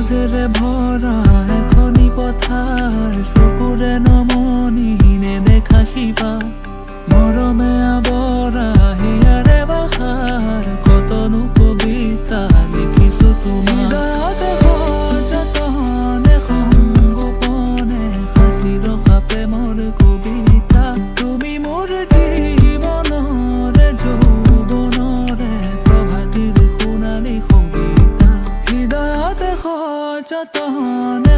সেউজেৰে ভৰা এখনি পথাৰ চকুৰে নমনি নেদেখা শিপা মৰমে আৱৰা হিয়াৰে বাখাৰ কতনো কবিতা লিখিছো তোমাৰ হৃদয়তে সযতনে সংগোপনে সাঁচি ৰখা প্ৰেমৰ কবিতা তুমি মোৰ জীৱনৰে যৌৱনৰে প্ৰভাতিৰ সোণালী কবিতা হৃদয়তে সযতনে